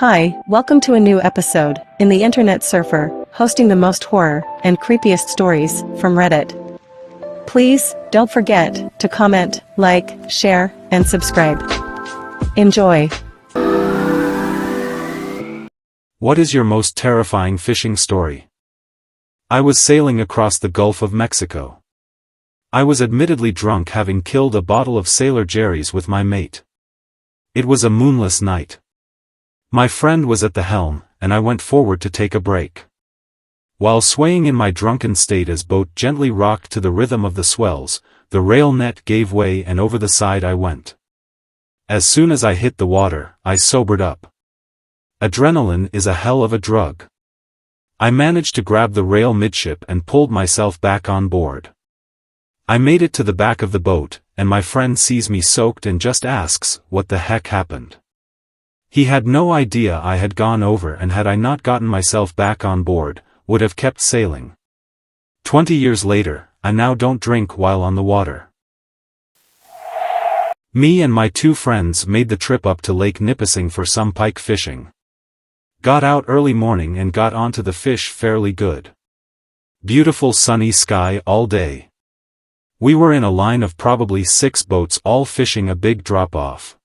Hi, welcome to a new episode in the Internet Surfer, hosting the most horror and creepiest stories from Reddit. Please don't forget to comment, like, share, and subscribe. Enjoy. What is your most terrifying fishing story? I was sailing across the Gulf of Mexico. I was admittedly drunk, having killed a bottle of Sailor Jerry's with my mate. It was a moonless night. My friend was at the helm, and I went forward to take a break. While swaying in my drunken state as boat gently rocked to the rhythm of the swells, the rail net gave way and over the side I went. As soon as I hit the water, I sobered up. Adrenaline is a hell of a drug. I managed to grab the rail midship and pulled myself back on board. I made it to the back of the boat, and my friend sees me soaked and just asks, "What the heck happened?" He had no idea I had gone over, and had I not gotten myself back on board, would have kept sailing. 20 years later, I now don't drink while on the water. Me and my two friends made the trip up to Lake Nipissing for some pike fishing. Got out early morning and got onto the fish fairly good. Beautiful sunny sky all day. We were in a line of probably 6 boats all fishing a big drop-off.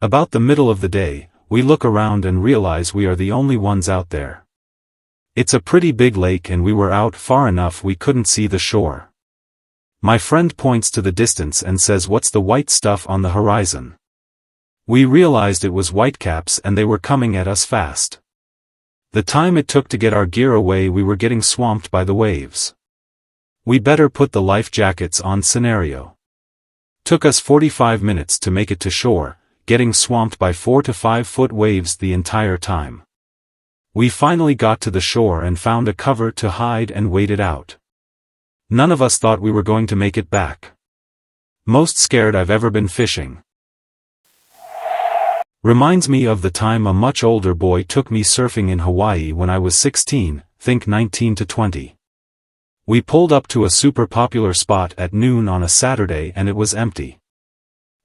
About the middle of the day, we look around and realize we are the only ones out there. It's a pretty big lake and we were out far enough we couldn't see the shore. My friend points to the distance and says, "What's the white stuff on the horizon?" We realized it was whitecaps and they were coming at us fast. The time it took to get our gear away, we were getting swamped by the waves. We better put the life jackets on scenario. Took us 45 minutes to make it to shore, getting swamped by 4 to 5 foot waves the entire time. We finally got to the shore and found a cover to hide and waited out. None of us thought we were going to make it back. Most scared I've ever been fishing. Reminds me of the time a much older boy took me surfing in Hawaii when I was 16, think 19 to 20. We pulled up to a super popular spot at noon on a Saturday and it was empty.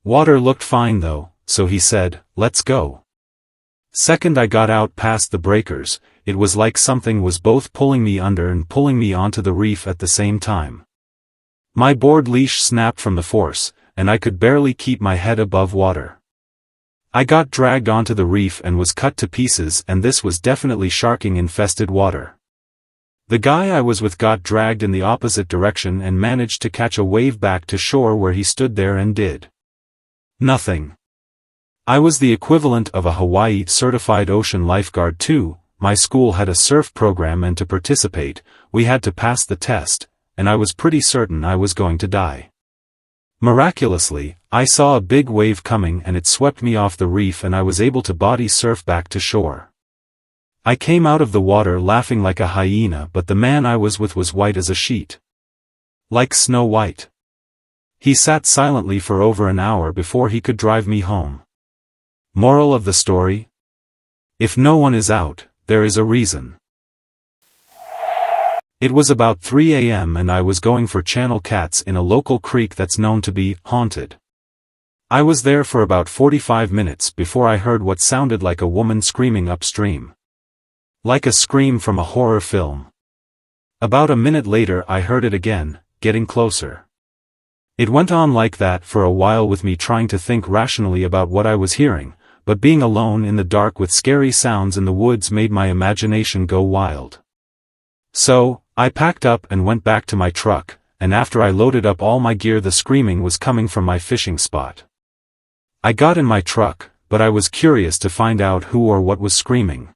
Water looked fine though, so he said, "Let's go." Second I got out past the breakers, it was like something was both pulling me under and pulling me onto the reef at the same time. My board leash snapped from the force, and I could barely keep my head above water. I got dragged onto the reef and was cut to pieces, and this was definitely sharking-infested water. The guy I was with got dragged in the opposite direction and managed to catch a wave back to shore, where he stood there and did nothing. I was the equivalent of a Hawaii certified ocean lifeguard too. My school had a surf program, and to participate, we had to pass the test, and I was pretty certain I was going to die. Miraculously, I saw a big wave coming and it swept me off the reef and I was able to body surf back to shore. I came out of the water laughing like a hyena, but the man I was with was white as a sheet. Like Snow White. He sat silently for over an hour before he could drive me home. Moral of the story? If no one is out, there is a reason. It was about 3 a.m. and I was going for channel cats in a local creek that's known to be haunted. I was there for about 45 minutes before I heard what sounded like a woman screaming upstream. Like a scream from a horror film. About a minute later I heard it again, getting closer. It went on like that for a while, with me trying to think rationally about what I was hearing, but being alone in the dark with scary sounds in the woods made my imagination go wild. So, I packed up and went back to my truck, and after I loaded up all my gear, the screaming was coming from my fishing spot. I got in my truck, but I was curious to find out who or what was screaming.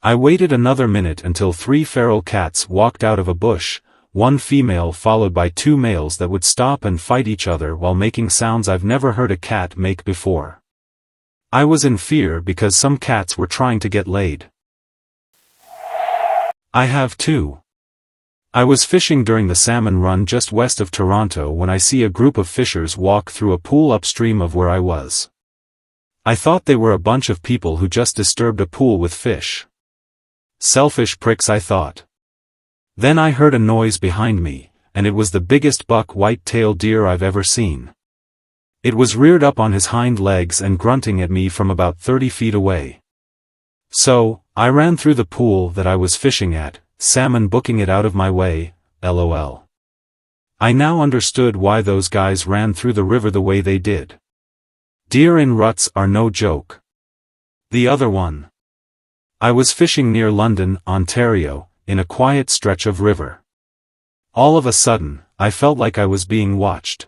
I waited another minute until 3 feral cats walked out of a bush, 1 female followed by 2 males that would stop and fight each other while making sounds I've never heard a cat make before. I was in fear because some cats were trying to get laid. I have too. I was fishing during the salmon run just west of Toronto when I see a group of fishers walk through a pool upstream of where I was. I thought they were a bunch of people who just disturbed a pool with fish. Selfish pricks, I thought. Then I heard a noise behind me, and it was the biggest buck white-tailed deer I've ever seen. It was reared up on his hind legs and grunting at me from about 30 feet away. So, I ran through the pool that I was fishing at, salmon booking it out of my way, lol. I now understood why those guys ran through the river the way they did. Deer in ruts are no joke. The other one. I was fishing near London, Ontario, in a quiet stretch of river. All of a sudden, I felt like I was being watched.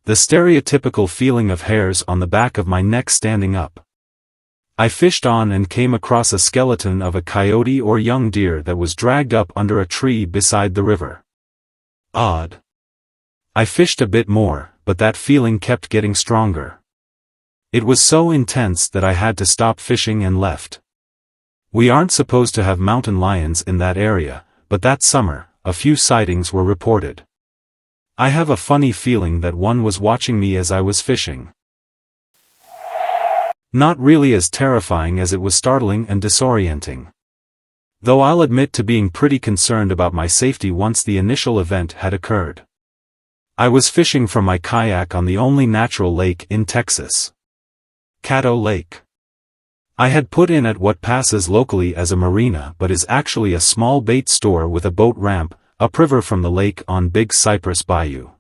The stereotypical feeling of hairs on the back of my neck standing up. I fished on and came across a skeleton of a coyote or young deer that was dragged up under a tree beside the river. Odd. I fished a bit more, but that feeling kept getting stronger. It was so intense that I had to stop fishing and left. We aren't supposed to have mountain lions in that area, but that summer, a few sightings were reported. I have a funny feeling that one was watching me as I was fishing. Not really as terrifying as it was startling and disorienting. Though I'll admit to being pretty concerned about my safety once the initial event had occurred. I was fishing from my kayak on the only natural lake in Texas. Caddo Lake. I had put in at what passes locally as a marina but is actually a small bait store with a boat ramp, upriver from the lake on Big Cypress Bayou.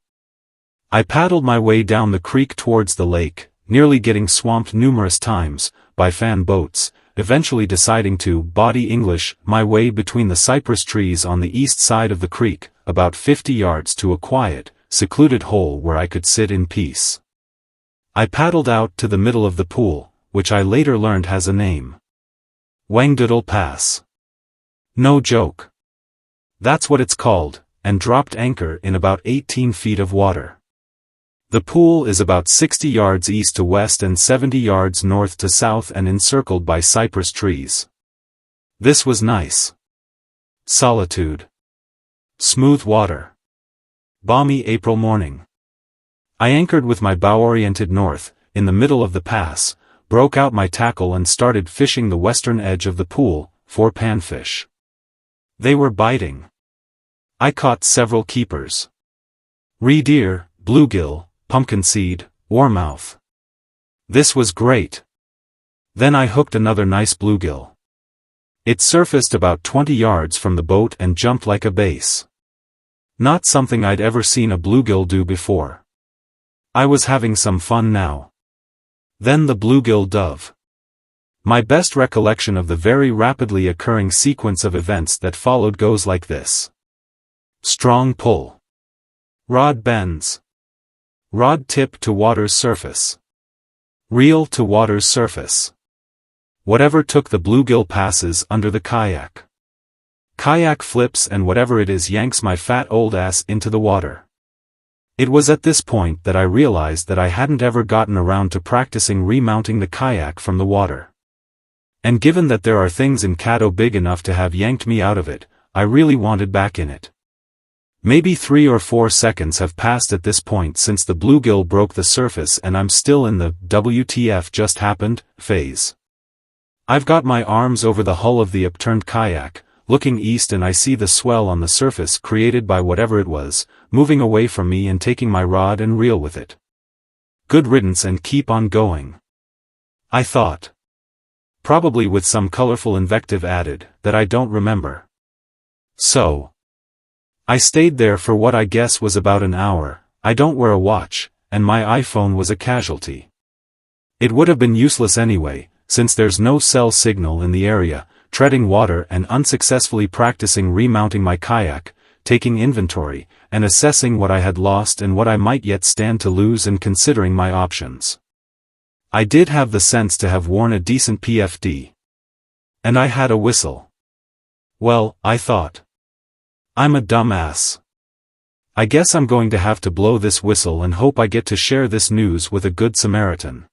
I paddled my way down the creek towards the lake, nearly getting swamped numerous times, by fan boats, eventually deciding to body English my way between the cypress trees on the east side of the creek, about 50 yards to a quiet, secluded hole where I could sit in peace. I paddled out to the middle of the pool, which I later learned has a name. Wangdoodle Pass. No joke. That's what it's called, and dropped anchor in about 18 feet of water. The pool is about 60 yards east to west and 70 yards north to south and encircled by cypress trees. This was nice. Solitude. Smooth water. Balmy April morning. I anchored with my bow oriented north, in the middle of the pass, broke out my tackle and started fishing the western edge of the pool, for panfish. They were biting. I caught several keepers. Ree-deer, bluegill, pumpkinseed, warmouth. This was great. Then I hooked another nice bluegill. It surfaced about 20 yards from the boat and jumped like a bass. Not something I'd ever seen a bluegill do before. I was having some fun now. Then the bluegill dove. My best recollection of the very rapidly occurring sequence of events that followed goes like this. Strong pull. Rod bends. Rod tip to water's surface. Reel to water's surface. Whatever took the bluegill passes under the kayak. Kayak flips and whatever it is yanks my fat old ass into the water. It was at this point that I realized that I hadn't ever gotten around to practicing remounting the kayak from the water. And given that there are things in Caddo big enough to have yanked me out of it, I really wanted back in it. Maybe 3 or 4 seconds have passed at this point since the bluegill broke the surface and I'm still in the WTF just happened phase. I've got my arms over the hull of the upturned kayak, looking east and I see the swell on the surface created by whatever it was, moving away from me and taking my rod and reel with it. Good riddance and keep on going. I thought. Probably with some colorful invective added, that I don't remember. So. I stayed there for what I guess was about an hour. I don't wear a watch, and my iPhone was a casualty. It would have been useless anyway, since there's no cell signal in the area, treading water and unsuccessfully practicing remounting my kayak, taking inventory, and assessing what I had lost and what I might yet stand to lose and considering my options. I did have the sense to have worn a decent PFD. And I had a whistle. Well, I thought. I'm a dumbass. I guess I'm going to have to blow this whistle and hope I get to share this news with a good Samaritan.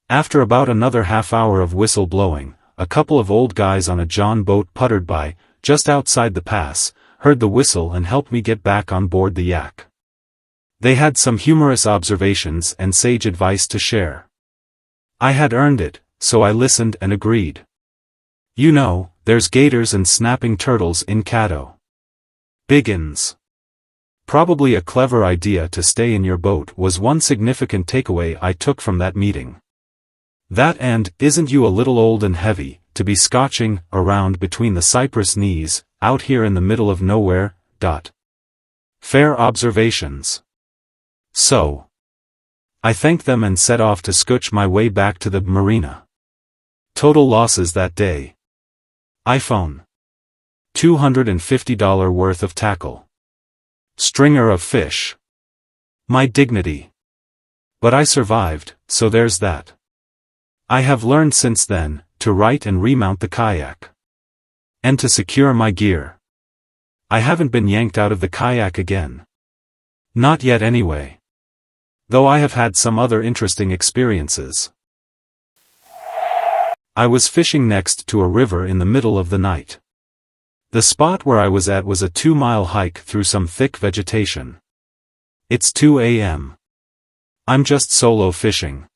After about another half hour of whistle blowing, a couple of old guys on a John boat puttered by, just outside the pass, heard the whistle and helped me get back on board the yak. They had some humorous observations and sage advice to share. I had earned it, so I listened and agreed. You know, there's gators and snapping turtles in Caddo. Biggins. Probably a clever idea to stay in your boat was one significant takeaway I took from that meeting. That and, isn't you a little old and heavy, to be scotching around between the cypress knees, out here in the middle of nowhere, dot. Fair observations. So. I thanked them and set off to scooch my way back to the marina. Total losses that day. iPhone. $250 worth of tackle. Stringer of fish. My dignity. But I survived, so there's that. I have learned since then, to right and remount the kayak. And to secure my gear. I haven't been yanked out of the kayak again. Not yet anyway. Though I have had some other interesting experiences. I was fishing next to a river in the middle of the night. The spot where I was at was a 2-mile hike through some thick vegetation. It's 2 a.m. I'm just solo fishing.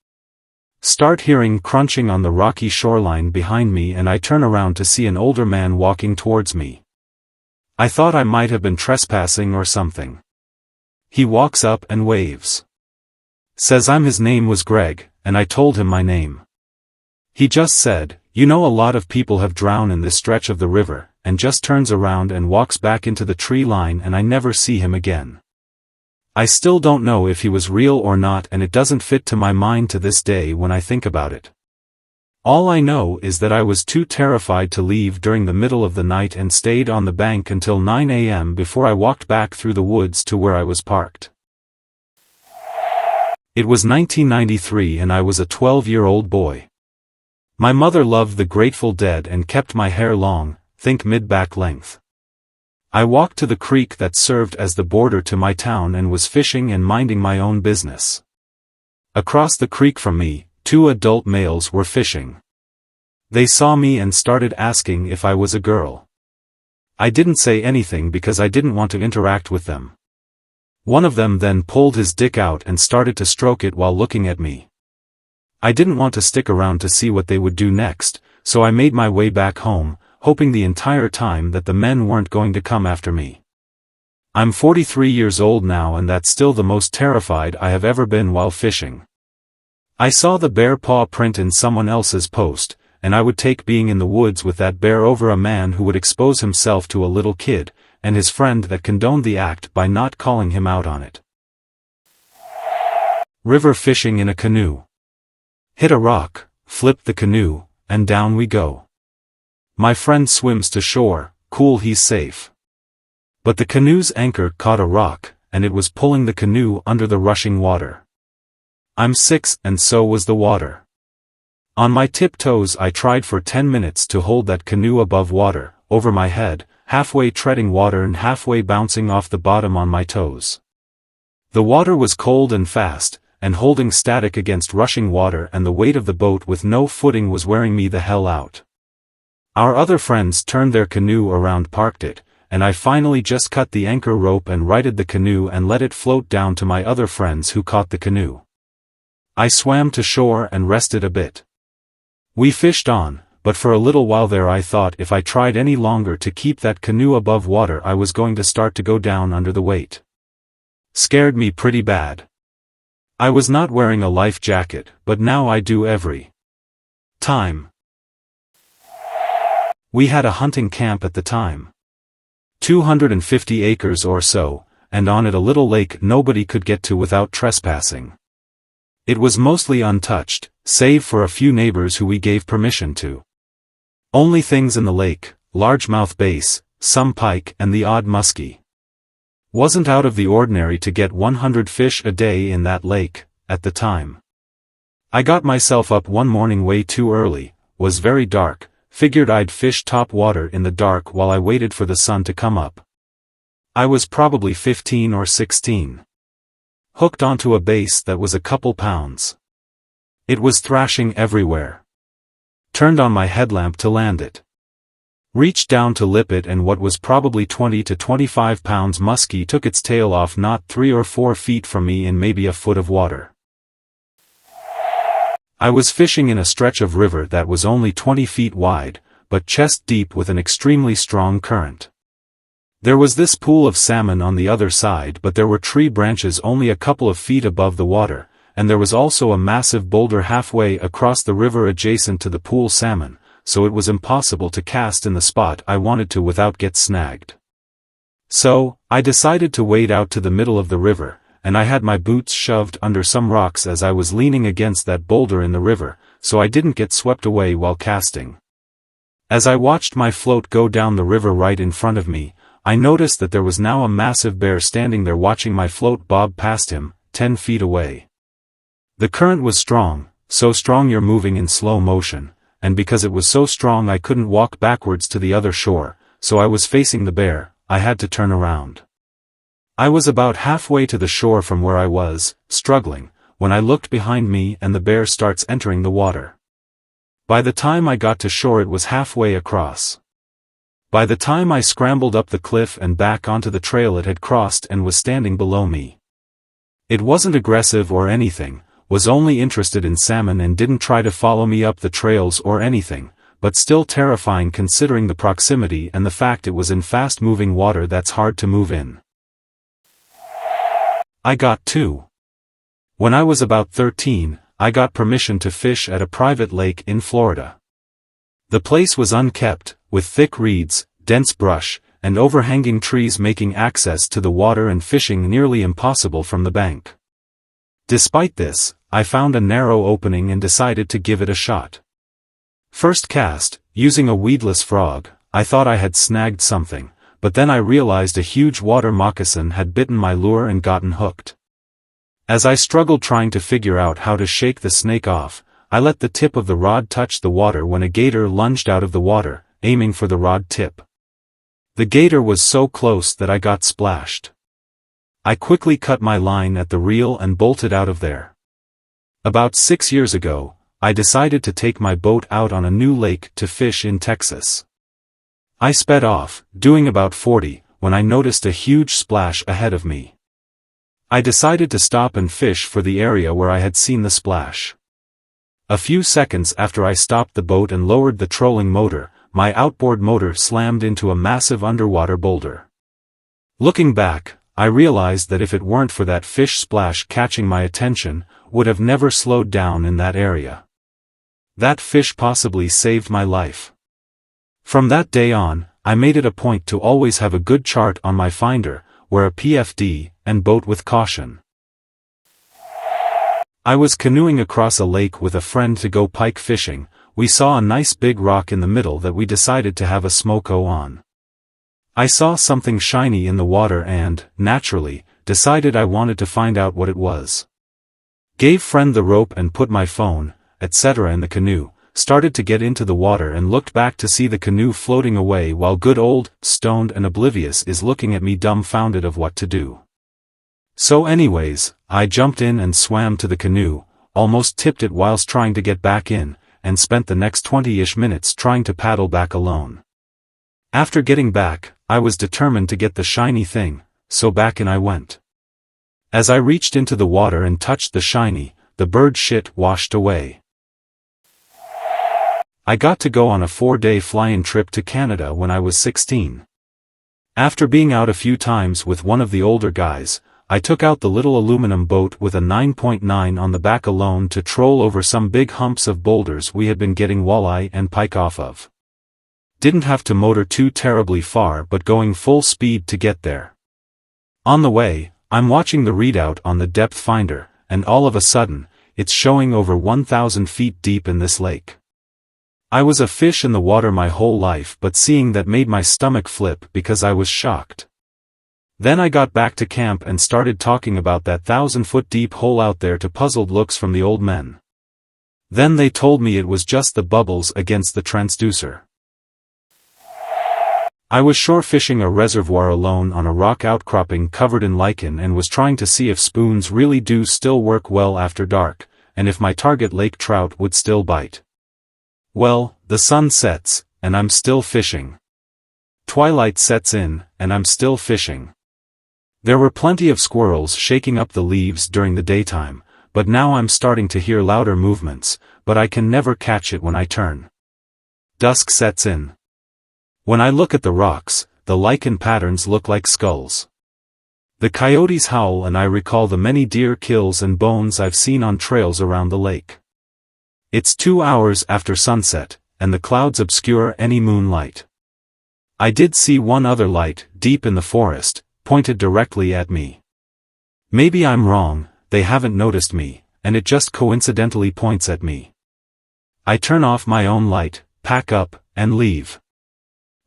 Start hearing crunching on the rocky shoreline behind me and I turn around to see an older man walking towards me. I thought I might have been trespassing or something. He walks up and waves. Says his name was Greg, and I told him my name. He just said, "You know, a lot of people have drowned in this stretch of the river," and just turns around and walks back into the tree line and I never see him again. I still don't know if he was real or not and it doesn't fit to my mind to this day when I think about it. All I know is that I was too terrified to leave during the middle of the night and stayed on the bank until 9 a.m. before I walked back through the woods to where I was parked. It was 1993 and I was a 12-year-old boy. My mother loved the Grateful Dead and kept my hair long, think mid-back length. I walked to the creek that served as the border to my town and was fishing and minding my own business. Across the creek from me, 2 adult males were fishing. They saw me and started asking if I was a girl. I didn't say anything because I didn't want to interact with them. One of them then pulled his dick out and started to stroke it while looking at me. I didn't want to stick around to see what they would do next, so I made my way back home, hoping the entire time that the men weren't going to come after me. I'm 43 years old now and that's still the most terrified I have ever been while fishing. I saw the bear paw print in someone else's post, and I would take being in the woods with that bear over a man who would expose himself to a little kid, and his friend that condoned the act by not calling him out on it. River fishing in a canoe. Hit a rock, flip the canoe, and down we go. My friend swims to shore, cool, he's safe. But the canoe's anchor caught a rock, and it was pulling the canoe under the rushing water. I'm 6 and so was the water. On my tiptoes I tried for 10 minutes to hold that canoe above water, over my head, halfway treading water and halfway bouncing off the bottom on my toes. The water was cold and fast, and holding static against rushing water and the weight of the boat with no footing was wearing me the hell out. Our other friends turned their canoe around, parked it, and I finally just cut the anchor rope and righted the canoe and let it float down to my other friends who caught the canoe. I swam to shore and rested a bit. We fished on, but for a little while there I thought if I tried any longer to keep that canoe above water I was going to start to go down under the weight. Scared me pretty bad. I was not wearing a life jacket, but now I do every time. We had a hunting camp at the time. 250 acres or so, and on it a little lake nobody could get to without trespassing. It was mostly untouched, save for a few neighbors who we gave permission to. Only things in the lake, largemouth bass, some pike and the odd muskie. Wasn't out of the ordinary to get 100 fish a day in that lake, at the time. I got myself up one morning way too early, was very dark, figured I'd fish top water in the dark while I waited for the sun to come up. I was probably 15 or 16. Hooked onto a bass that was a couple pounds. It was thrashing everywhere. Turned on my headlamp to land it. Reached down to lip it and what was probably 20 to 25 pounds muskie took its tail off not 3 or 4 feet from me in maybe a foot of water. I was fishing in a stretch of river that was only 20 feet wide, but chest deep with an extremely strong current. There was this pool of salmon on the other side but there were tree branches only a couple of feet above the water, and there was also a massive boulder halfway across the river adjacent to the pool salmon, so it was impossible to cast in the spot I wanted to without get snagged. So, I decided to wade out to the middle of the river, and I had my boots shoved under some rocks as I was leaning against that boulder in the river, so I didn't get swept away while casting. As I watched my float go down the river right in front of me, I noticed that there was now a massive bear standing there watching my float bob past him, 10 feet away. The current was strong, so strong you're moving in slow motion, and because it was so strong I couldn't walk backwards to the other shore, so I was facing the bear. I had to turn around. I was about halfway to the shore from where I was, struggling, when I looked behind me and the bear starts entering the water. By the time I got to shore it was halfway across. By the time I scrambled up the cliff and back onto the trail it had crossed and was standing below me. It wasn't aggressive or anything, was only interested in salmon and didn't try to follow me up the trails or anything, but still terrifying considering the proximity and the fact it was in fast-moving water that's hard to move in. I got 2. When I was about 13, I got permission to fish at a private lake in Florida. The place was unkept, with thick reeds, dense brush, and overhanging trees making access to the water and fishing nearly impossible from the bank. Despite this, I found a narrow opening and decided to give it a shot. First cast, using a weedless frog, I thought I had snagged something, but then I realized a huge water moccasin had bitten my lure and gotten hooked. As I struggled trying to figure out how to shake the snake off, I let the tip of the rod touch the water when a gator lunged out of the water, aiming for the rod tip. The gator was so close that I got splashed. I quickly cut my line at the reel and bolted out of there. About 6 years ago, I decided to take my boat out on a new lake to fish in Texas. I sped off, doing about 40, when I noticed a huge splash ahead of me. I decided to stop and fish for the area where I had seen the splash. A few seconds after I stopped the boat and lowered the trolling motor, my outboard motor slammed into a massive underwater boulder. Looking back, I realized that if it weren't for that fish splash catching my attention, would have never slowed down in that area. That fish possibly saved my life. From that day on, I made it a point to always have a good chart on my finder, wear a PFD, and boat with caution. I was canoeing across a lake with a friend to go pike fishing. We saw a nice big rock in the middle that we decided to have a smoko on. I saw something shiny in the water and, naturally, decided I wanted to find out what it was. Gave friend the rope and put my phone, etc. in the canoe, started to get into the water and looked back to see the canoe floating away while good old, stoned and oblivious is looking at me dumbfounded of what to do. So anyways, I jumped in and swam to the canoe, almost tipped it whilst trying to get back in, and spent the next 20-ish minutes trying to paddle back alone. After getting back, I was determined to get the shiny thing, so back in I went. As I reached into the water and touched the shiny, the bird shit washed away. I got to go on a 4-day fly-in trip to Canada when I was 16. After being out a few times with one of the older guys, I took out the little aluminum boat with a 9.9 on the back alone to troll over some big humps of boulders we had been getting walleye and pike off of. Didn't have to motor too terribly far but going full speed to get there. On the way, I'm watching the readout on the depth finder, and all of a sudden, it's showing over 1,000 feet deep in this lake. I was a fish in the water my whole life but seeing that made my stomach flip because I was shocked. Then I got back to camp and started talking about that 1,000-foot deep hole out there to puzzled looks from the old men. Then they told me it was just the bubbles against the transducer. I was shore fishing a reservoir alone on a rock outcropping covered in lichen and was trying to see if spoons really do still work well after dark, and if my target lake trout would still bite. Well, the sun sets, and I'm still fishing. Twilight sets in, and I'm still fishing. There were plenty of squirrels shaking up the leaves during the daytime, but now I'm starting to hear louder movements, but I can never catch it when I turn. Dusk sets in. When I look at the rocks, the lichen patterns look like skulls. The coyotes howl and I recall the many deer kills and bones I've seen on trails around the lake. It's 2 hours after sunset, and the clouds obscure any moonlight. I did see one other light, deep in the forest, pointed directly at me. Maybe I'm wrong, they haven't noticed me, and it just coincidentally points at me. I turn off my own light, pack up, and leave.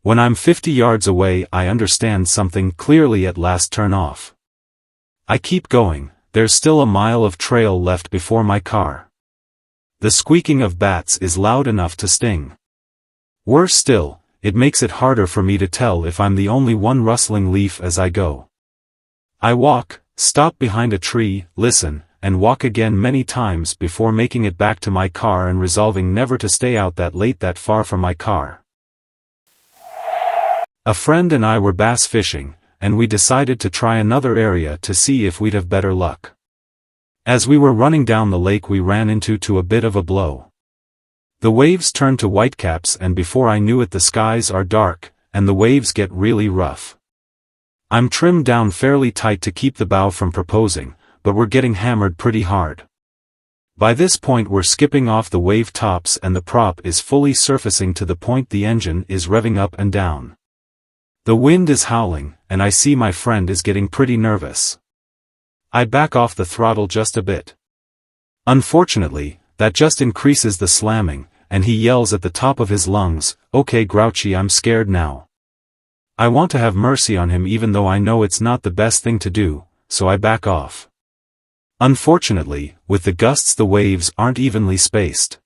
When I'm 50 yards away I understand something clearly at last. Turn off. I keep going, there's still a mile of trail left before my car. The squeaking of bats is loud enough to sting. Worse still, it makes it harder for me to tell if I'm the only one rustling leaf as I go. I walk, stop behind a tree, listen, and walk again many times before making it back to my car and resolving never to stay out that late that far from my car. A friend and I were bass fishing, and we decided to try another area to see if we'd have better luck. As we were running down the lake we ran into a bit of a blow. The waves turned to whitecaps and before I knew it the skies are dark, and the waves get really rough. I'm trimmed down fairly tight to keep the bow from proposing, but we're getting hammered pretty hard. By this point we're skipping off the wave tops and the prop is fully surfacing to the point the engine is revving up and down. The wind is howling, and I see my friend is getting pretty nervous. I back off the throttle just a bit. Unfortunately, that just increases the slamming, and he yells at the top of his lungs, "Okay Grouchy, I'm scared now." I want to have mercy on him even though I know it's not the best thing to do, so I back off. Unfortunately, with the gusts the waves aren't evenly spaced.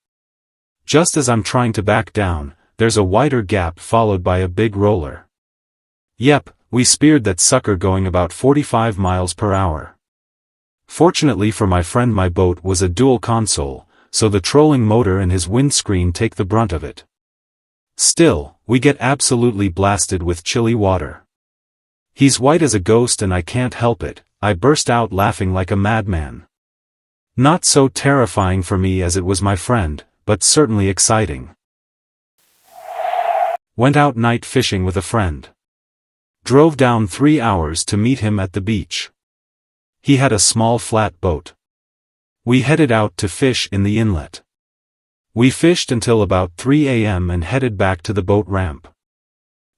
Just as I'm trying to back down, there's a wider gap followed by a big roller. Yep, we speared that sucker going about 45 miles per hour. Fortunately for my friend my boat was a dual console, so the trolling motor and his windscreen take the brunt of it. Still, we get absolutely blasted with chilly water. He's white as a ghost and I can't help it, I burst out laughing like a madman. Not so terrifying for me as it was my friend, but certainly exciting. Went out night fishing with a friend. Drove down 3 hours to meet him at the beach. He had a small flat boat. We headed out to fish in the inlet. We fished until about 3 a.m. and headed back to the boat ramp.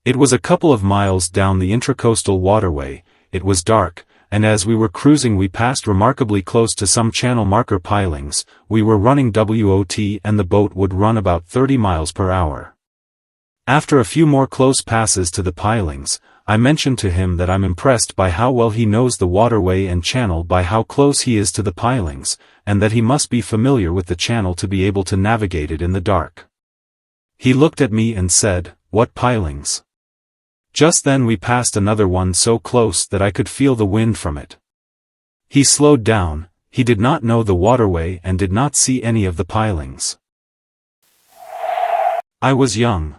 It was a couple of miles down the intracoastal waterway, it was dark, and as we were cruising we passed remarkably close to some channel marker pilings. We were running WOT and the boat would run about 30 miles per hour. After a few more close passes to the pilings, I mentioned to him that I'm impressed by how well he knows the waterway and channel by how close he is to the pilings, and that he must be familiar with the channel to be able to navigate it in the dark. He looked at me and said, "What pilings?" Just then we passed another one so close that I could feel the wind from it. He slowed down, he did not know the waterway and did not see any of the pilings. I was young.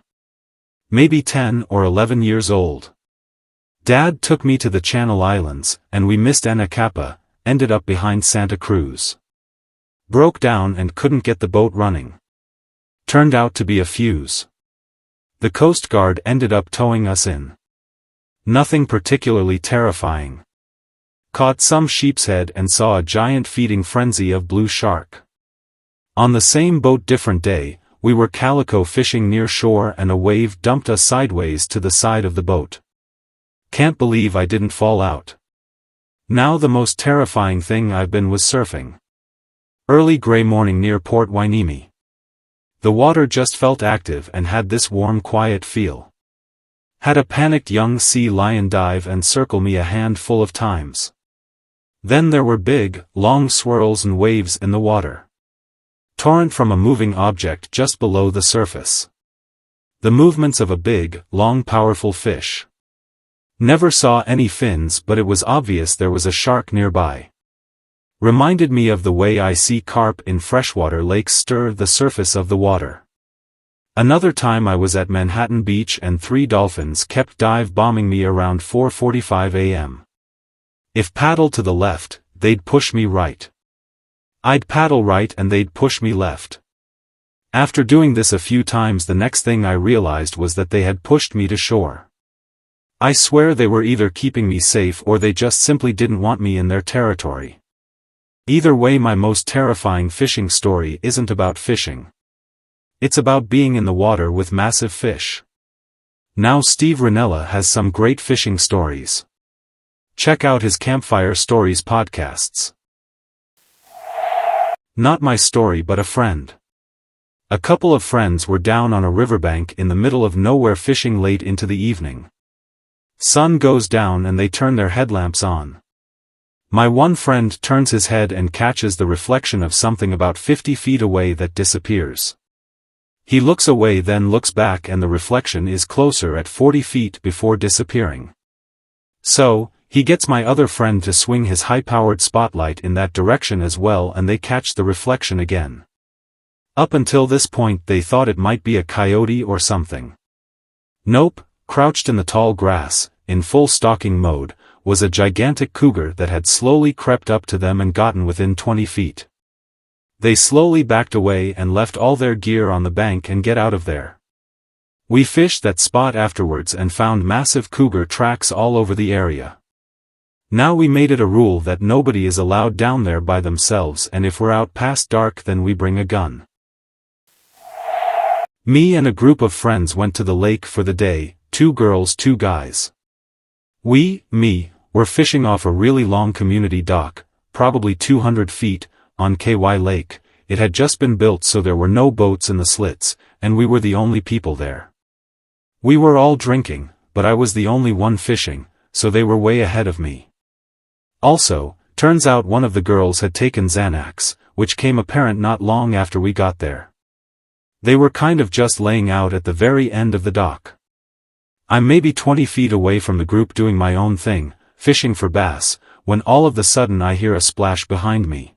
Maybe 10 or 11 years old. Dad took me to the Channel Islands, and we missed Anacapa, ended up behind Santa Cruz. Broke down and couldn't get the boat running. Turned out to be a fuse. The Coast Guard ended up towing us in. Nothing particularly terrifying. Caught some sheepshead and saw a giant feeding frenzy of blue shark. On the same boat different day, we were calico fishing near shore and a wave dumped us sideways to the side of the boat. Can't believe I didn't fall out. Now the most terrifying thing I've been was surfing. Early gray morning near Port Hueneme. The water just felt active and had this warm quiet feel. Had a panicked young sea lion dive and circle me a handful of times. Then there were big, long swirls and waves in the water. Torrent from a moving object just below the surface. The movements of a big, long powerful fish. Never saw any fins but it was obvious there was a shark nearby. Reminded me of the way I see carp in freshwater lakes stir the surface of the water. Another time I was at Manhattan Beach and 3 dolphins kept dive bombing me around 4:45 a.m. If paddle to the left, they'd push me right. I'd paddle right and they'd push me left. After doing this a few times the next thing I realized was that they had pushed me to shore. I swear they were either keeping me safe or they just simply didn't want me in their territory. Either way, my most terrifying fishing story isn't about fishing. It's about being in the water with massive fish. Now Steve Rinella has some great fishing stories. Check out his Campfire Stories podcasts. Not my story but a friend. A couple of friends were down on a riverbank in the middle of nowhere fishing late into the evening. Sun goes down and they turn their headlamps on. My one friend turns his head and catches the reflection of something about 50 feet away that disappears. He looks away, then looks back, and the reflection is closer at 40 feet before disappearing. So, he gets my other friend to swing his high-powered spotlight in that direction as well, and they catch the reflection again. Up until this point they thought it might be a coyote or something. Nope, crouched in the tall grass, in full stalking mode, was a gigantic cougar that had slowly crept up to them and gotten within 20 feet. They slowly backed away and left all their gear on the bank and get out of there. We fished that spot afterwards and found massive cougar tracks all over the area. Now we made it a rule that nobody is allowed down there by themselves, and if we're out past dark then we bring a gun. Me and a group of friends went to the lake for the day, 2 girls 2 guys. We're fishing off a really long community dock, probably 200 feet, on KY Lake. It had just been built so there were no boats in the slits, and we were the only people there. We were all drinking, but I was the only one fishing, so they were way ahead of me. Also, turns out one of the girls had taken Xanax, which came apparent not long after we got there. They were kind of just laying out at the very end of the dock. I'm maybe 20 feet away from the group doing my own thing, fishing for bass, when all of a sudden I hear a splash behind me.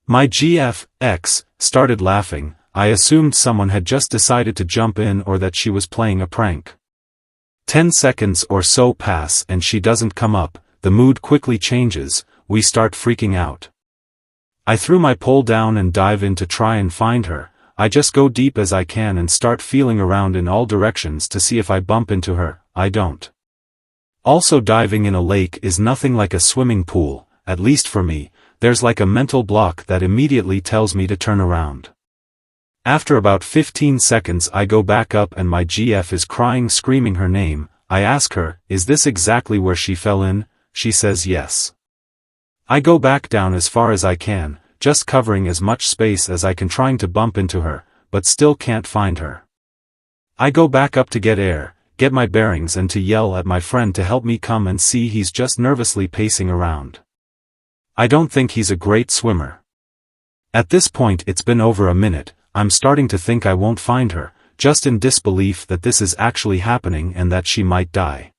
My GF started laughing. I assumed someone had just decided to jump in or that she was playing a prank. 10 seconds or so pass and she doesn't come up, the mood quickly changes, we start freaking out. I threw my pole down and dive in to try and find her. I just go deep as I can and start feeling around in all directions to see if I bump into her. I don't. Also, diving in a lake is nothing like a swimming pool, at least for me. There's like a mental block that immediately tells me to turn around. After about 15 seconds I go back up and my GF is crying, screaming her name. I ask her, is this exactly where she fell in? She says yes. I go back down as far as I can, just covering as much space as I can, trying to bump into her, but still can't find her. I go back up to get air, get my bearings, and to yell at my friend to help me come and see. He's just nervously pacing around. I don't think he's a great swimmer. At this point it's been over a minute, I'm starting to think I won't find her, just in disbelief that this is actually happening and that she might die.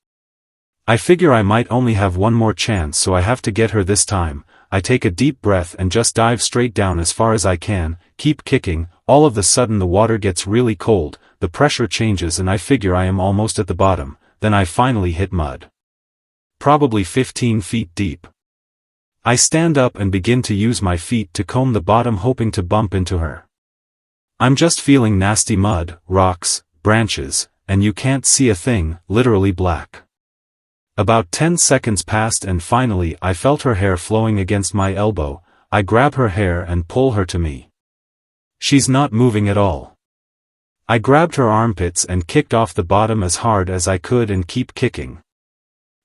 I figure I might only have one more chance, so I have to get her this time. I take a deep breath and just dive straight down as far as I can, keep kicking. All of a sudden the water gets really cold, the pressure changes and I figure I am almost at the bottom, then I finally hit mud. Probably 15 feet deep. I stand up and begin to use my feet to comb the bottom, hoping to bump into her. I'm just feeling nasty mud, rocks, branches, and you can't see a thing, literally black. About 10 seconds passed and finally I felt her hair flowing against my elbow. I grab her hair and pull her to me. She's not moving at all. I grabbed her armpits and kicked off the bottom as hard as I could and keep kicking.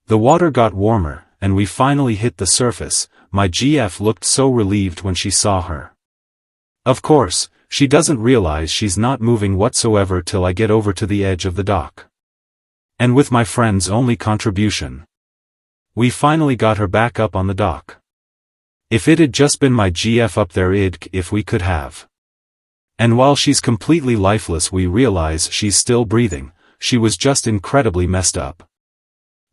The water got warmer, and we finally hit the surface. My GF looked so relieved when she saw her. Of course, she doesn't realize she's not moving whatsoever till I get over to the edge of the dock. And with my friend's only contribution, we finally got her back up on the dock. If it had just been my GF up there, if we could have. And while she's completely lifeless, we realize she's still breathing. She was just incredibly messed up.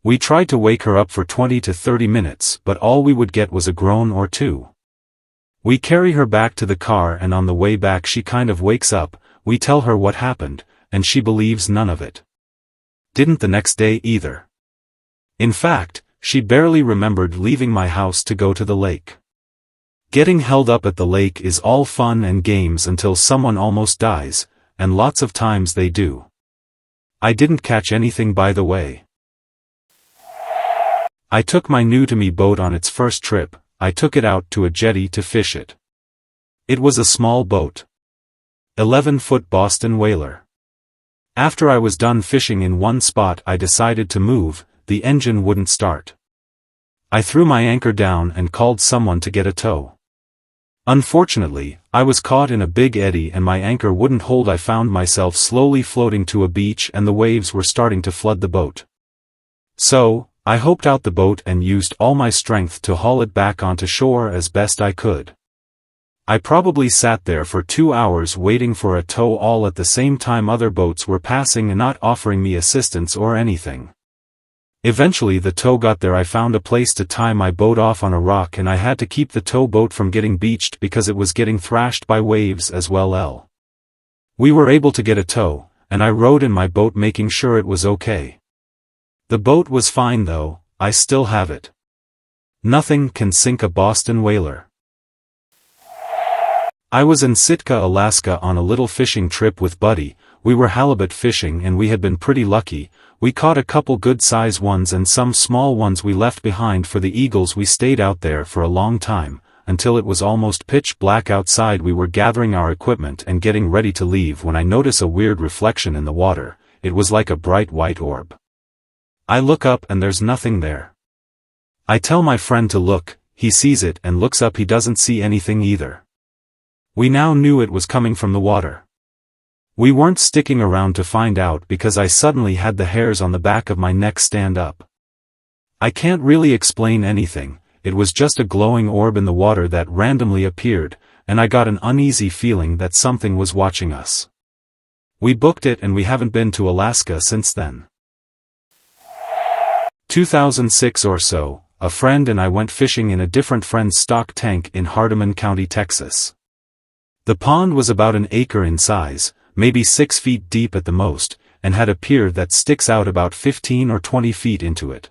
We tried to wake her up for 20 to 30 minutes, but all we would get was a groan or two. We carry her back to the car, and on the way back she kind of wakes up. We tell her what happened, and she believes none of it. Didn't the next day either. In fact, she barely remembered leaving my house to go to the lake. Getting held up at the lake is all fun and games until someone almost dies, and lots of times they do. I didn't catch anything, by the way. I took my new-to-me boat on its first trip. I took it out to a jetty to fish it. It was a small boat. 11-foot Boston whaler. After I was done fishing in one spot, I decided to move. The engine wouldn't start. I threw my anchor down and called someone to get a tow. Unfortunately, I was caught in a big eddy and my anchor wouldn't hold. I found myself slowly floating to a beach and the waves were starting to flood the boat. So, I hopped out the boat and used all my strength to haul it back onto shore as best I could. I probably sat there for 2 hours waiting for a tow, all at the same time other boats were passing and not offering me assistance or anything. Eventually the tow got there. I found a place to tie my boat off on a rock and I had to keep the tow boat from getting beached because it was getting thrashed by waves as well. We were able to get a tow, and I rode in my boat making sure it was okay. The boat was fine though. I still have it. Nothing can sink a Boston whaler. I was in Sitka, Alaska on a little fishing trip with Buddy. We were halibut fishing and we had been pretty lucky. We caught a couple good-size ones and some small ones we left behind for the eagles. We stayed out there for a long time, until it was almost pitch black outside. We were gathering our equipment and getting ready to leave when I notice a weird reflection in the water. It was like a bright white orb. I look up and there's nothing there. I tell my friend to look. He sees it and looks up. He doesn't see anything either. We now knew it was coming from the water. We weren't sticking around to find out because I suddenly had the hairs on the back of my neck stand up. I can't really explain anything. It was just a glowing orb in the water that randomly appeared, and I got an uneasy feeling that something was watching us. We booked it and we haven't been to Alaska since then. 2006 or so, a friend and I went fishing in a different friend's stock tank in Hardeman County, Texas. The pond was about an acre in size, maybe 6 feet deep at the most, and had a pier that sticks out about 15 or 20 feet into it.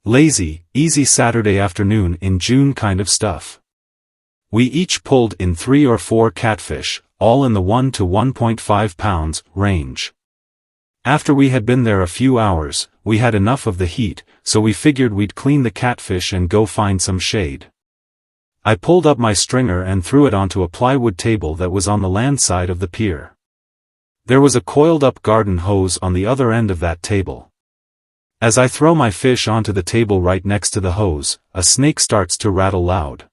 Lazy, easy Saturday afternoon in June kind of stuff. We each pulled in 3 or 4 catfish, all in the 1 to 1.5 pounds range. After we had been there a few hours, we had enough of the heat, so we figured we'd clean the catfish and go find some shade. I pulled up my stringer and threw it onto a plywood table that was on the land side of the pier. There was a coiled-up garden hose on the other end of that table. As I throw my fish onto the table right next to the hose, a snake starts to rattle loud.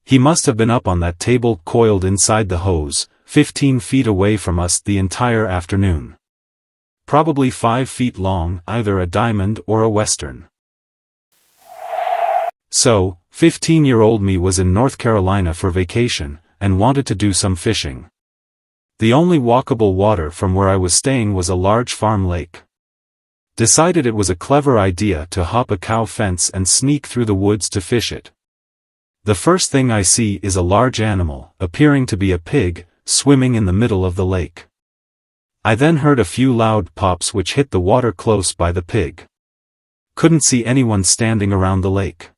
He must have been up on that table coiled inside the hose, 15 feet away from us the entire afternoon. Probably 5 feet long, either a diamond or a western. So, 15-year-old me was in North Carolina for vacation, and wanted to do some fishing. The only walkable water from where I was staying was a large farm lake. Decided it was a clever idea to hop a cow fence and sneak through the woods to fish it. The first thing I see is a large animal, appearing to be a pig, swimming in the middle of the lake. I then heard a few loud pops which hit the water close by the pig. Couldn't see anyone standing around the lake.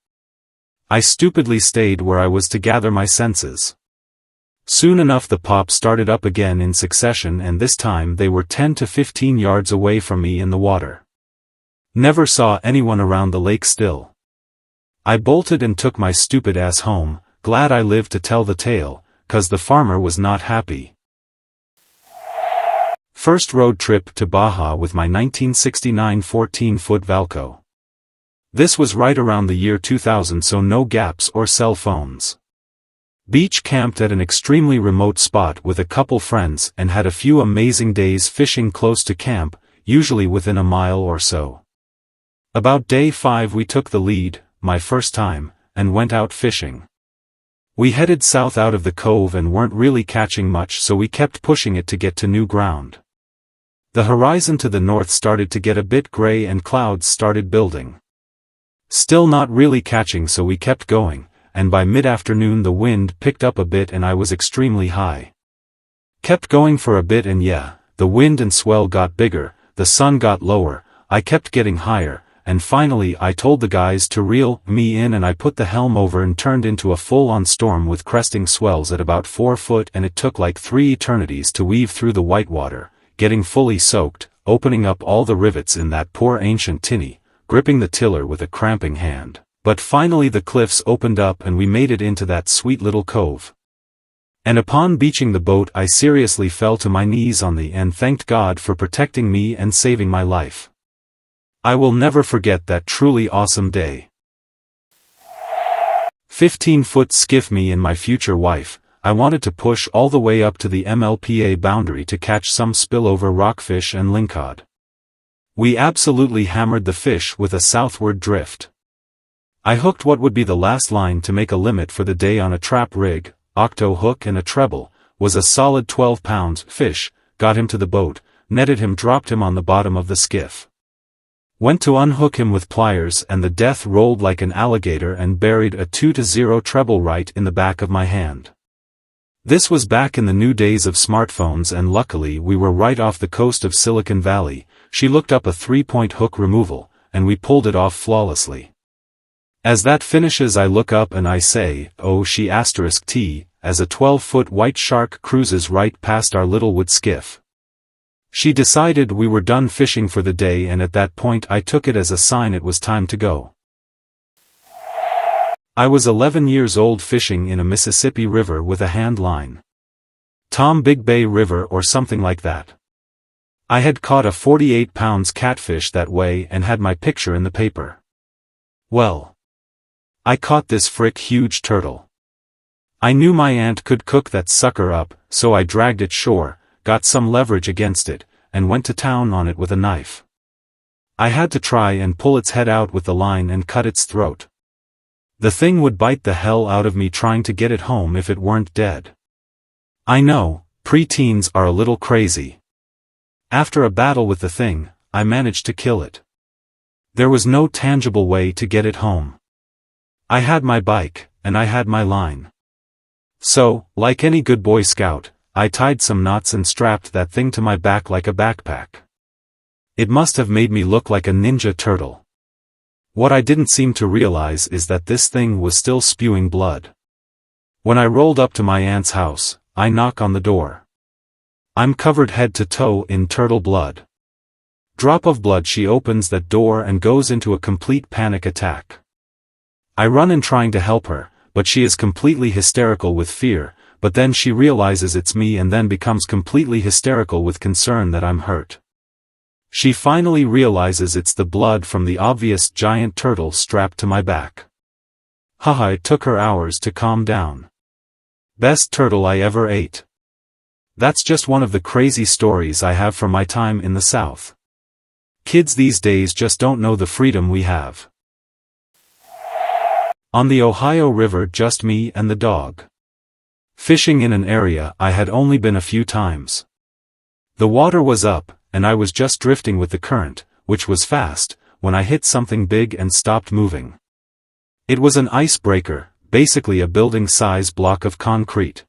I stupidly stayed where I was to gather my senses. Soon enough the pops started up again in succession, and this time they were 10 to 15 yards away from me in the water. Never saw anyone around the lake still. I bolted and took my stupid ass home, glad I lived to tell the tale, 'cause the farmer was not happy. First road trip to Baja with my 1969 14-foot Valco. This was right around the year 2000, so no gaps or cell phones. Beach camped at an extremely remote spot with a couple friends and had a few amazing days fishing close to camp, usually within a mile or so. About day 5 we took the lead, my first time, and went out fishing. We headed south out of the cove and weren't really catching much, so we kept pushing it to get to new ground. The horizon to the north started to get a bit gray and clouds started building. Still not really catching, so we kept going, and by mid-afternoon the wind picked up a bit and I was extremely high. Kept going for a bit and the wind and swell got bigger, the sun got lower, I kept getting higher, and finally I told the guys to reel me in and I put the helm over and turned into a full-on storm with cresting swells at about 4 foot, and it took like 3 eternities to weave through the white water, getting fully soaked, opening up all the rivets in that poor ancient tinny, gripping the tiller with a cramping hand. But finally the cliffs opened up and we made it into that sweet little cove. And upon beaching the boat I seriously fell to my knees on the and thanked God for protecting me and saving my life. I will never forget that truly awesome day. 15-foot skiff. Me and my future wife, I wanted to push all the way up to the MLPA boundary to catch some spillover rockfish and lingcod. We absolutely hammered the fish with a southward drift. I hooked what would be the last line to make a limit for the day on a trap rig, octo hook and a treble, was a solid 12 pounds fish, got him to the boat, netted him, dropped him on the bottom of the skiff. Went to unhook him with pliers and the death rolled like an alligator and buried a 2-0 treble right in the back of my hand. This was back in the new days of smartphones and luckily we were right off the coast of Silicon Valley. She looked up a 3-point hook removal, and we pulled it off flawlessly. As that finishes I look up and I say, oh she *T, as a 12-foot white shark cruises right past our little wood skiff. She decided we were done fishing for the day and at that point I took it as a sign it was time to go. I was 11 years old fishing in a Mississippi river with a hand line. Tom Big Bay River or something like that. I had caught a 48 pounds catfish that way and had my picture in the paper. Well, I caught this huge turtle. I knew my aunt could cook that sucker up, so I dragged it shore, got some leverage against it, and went to town on it with a knife. I had to try and pull its head out with the line and cut its throat. The thing would bite the hell out of me trying to get it home if it weren't dead. I know, pre-teens are a little crazy. After a battle with the thing, I managed to kill it. There was no tangible way to get it home. I had my bike, and I had my line. So, like any good Boy Scout, I tied some knots and strapped that thing to my back like a backpack. It must have made me look like a ninja turtle. What I didn't seem to realize is that this thing was still spewing blood. When I rolled up to my aunt's house, I knock on the door. I'm covered head to toe in turtle blood. Drop of blood. She opens that door and goes into a complete panic attack. I run in trying to help her, but she is completely hysterical with fear, but then she realizes it's me and then becomes completely hysterical with concern that I'm hurt. She finally realizes it's the blood from the obvious giant turtle strapped to my back. Haha, it took her hours to calm down. Best turtle I ever ate. That's just one of the crazy stories I have from my time in the South. Kids these days just don't know the freedom we have. On the Ohio River, just me and the dog. Fishing in an area I had only been a few times. The water was up, and I was just drifting with the current, which was fast, when I hit something big and stopped moving. It was an icebreaker, basically a building-size block of concrete.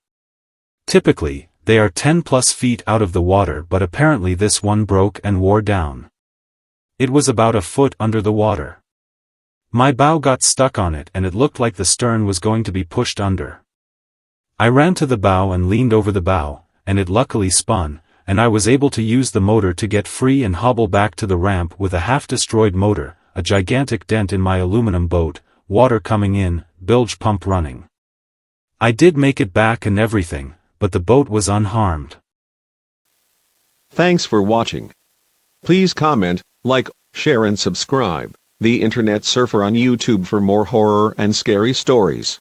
Typically, they are 10+ feet out of the water, but apparently this one broke and wore down. It was about a foot under the water. My bow got stuck on it and it looked like the stern was going to be pushed under. I ran to the bow and leaned over the bow, and it luckily spun, and I was able to use the motor to get free and hobble back to the ramp with a half-destroyed motor, a gigantic dent in my aluminum boat, water coming in, bilge pump running. I did make it back and everything, but the boat was unharmed. Thanks for watching. Please comment, like, share and subscribe. The Internet Surfer on YouTube for more horror and scary stories.